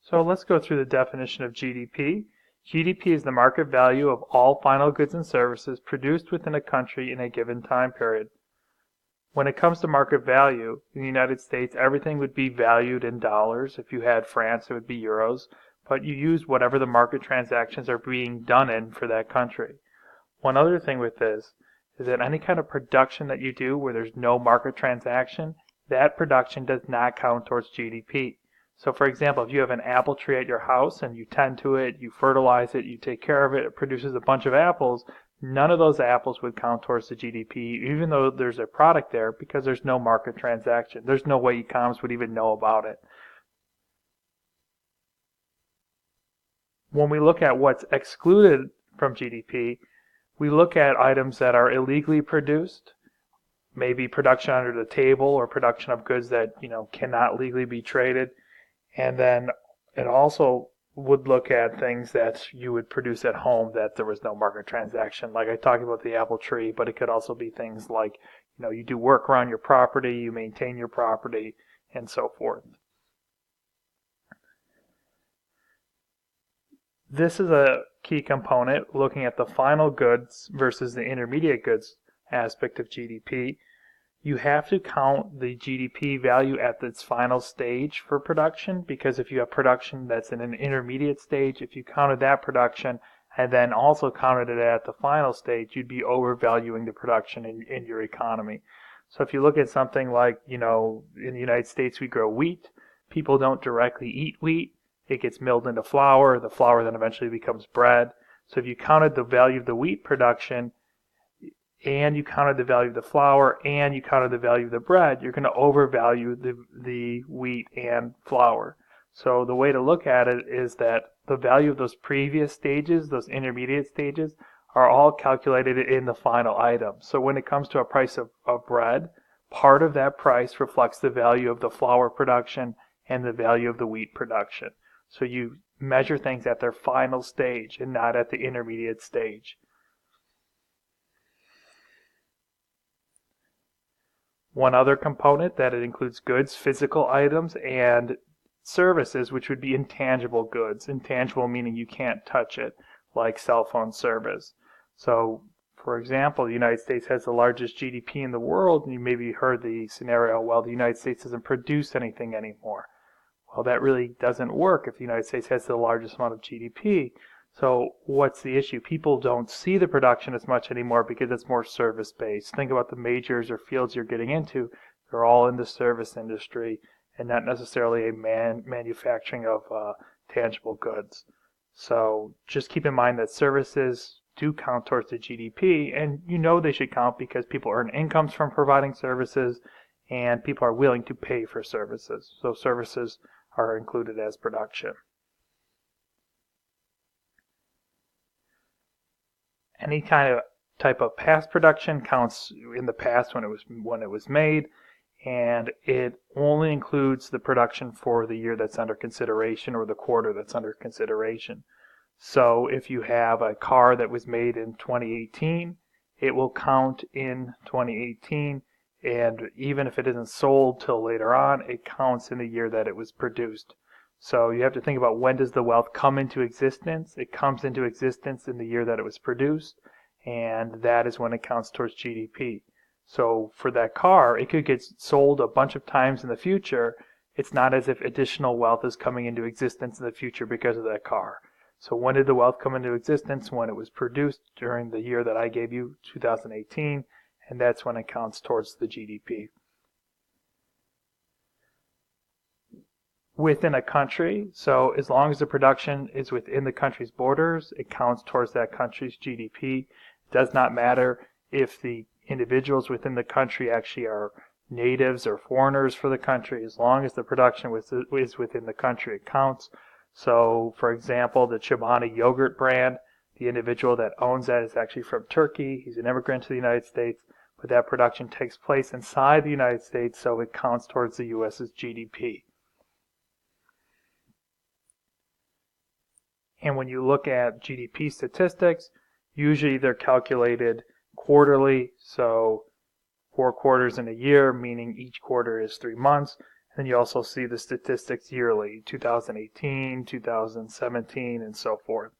So let's go through the definition of GDP. GDP is the market value of all final goods and services produced within a country in a given time period. When it comes to market value, in the United States, everything would be valued in dollars. If you had France, it would be euros. But you use whatever the market transactions are being done in for that country. One other thing with this is that any kind of production that you do where there's no market transaction, that production does not count towards GDP. So for example, if you have an apple tree at your house and you tend to it, you fertilize it, you take care of it, it produces a bunch of apples, none of those apples would count towards the GDP, even though there's a product there, because there's no market transaction. There's no way economists would even know about it. When we look at what's excluded from GDP, we look at items that are illegally produced, maybe production under the table or production of goods that cannot legally be traded. And then it also would look at things that you would produce at home that there was no market transaction. Like I talked about the apple tree, but it could also be things like, you do work around your property, you maintain your property, and so forth. This is a key component looking at the final goods versus the intermediate goods aspect of GDP. You have to count the GDP value at its final stage for production, because if you have production that's in an intermediate stage, if you counted that production and then also counted it at the final stage, you'd be overvaluing the production in your economy. So if you look at something like, in the United States we grow wheat. People don't directly eat wheat. It gets milled into flour. The flour then eventually becomes bread. So if you counted the value of the wheat production, and you counted the value of the flour, and you counted the value of the bread, you're going to overvalue the wheat and flour. So the way to look at it is that the value of those previous stages, those intermediate stages, are all calculated in the final item. So when it comes to a price of bread, part of that price reflects the value of the flour production and the value of the wheat production. So you measure things at their final stage and not at the intermediate stage. One other component that it includes goods, physical items, and services, which would be intangible goods. Intangible meaning you can't touch it, like cell phone service. So, for example, the United States has the largest GDP in the world, and you maybe heard the scenario, well, the United States doesn't produce anything anymore. Well, that really doesn't work if the United States has the largest amount of GDP. So what's the issue? People don't see the production as much anymore because it's more service-based. Think about the majors or fields you're getting into. They're all in the service industry and not necessarily a manufacturing of tangible goods. So just keep in mind that services do count towards the GDP, and they should count because people earn incomes from providing services and people are willing to pay for services. So services are included as production. Any kind of type of past production counts in the past when it was made, and it only includes the production for the year that's under consideration or the quarter that's under consideration. So if you have a car that was made in 2018, it will count in 2018, and even if it isn't sold till later on, it counts in the year that it was produced. So you have to think about, when does the wealth come into existence? It comes into existence in the year that it was produced, and that is when it counts towards GDP. So for that car, it could get sold a bunch of times in the future. It's not as if additional wealth is coming into existence in the future because of that car. So when did the wealth come into existence? When it was produced during the year that I gave you, 2018, and that's when it counts towards the GDP. Within a country, so as long as the production is within the country's borders, it counts towards that country's GDP. It does not matter if the individuals within the country actually are natives or foreigners for the country. As long as the production is within the country, it counts. So, for example, the Chobani yogurt brand, the individual that owns that is actually from Turkey. He's an immigrant to the United States, but that production takes place inside the United States, so it counts towards the U.S.'s GDP. And when you look at GDP statistics, usually they're calculated quarterly, so 4 quarters in a year, meaning each quarter is 3 months, And you also see the statistics yearly, 2018, 2017, and so forth.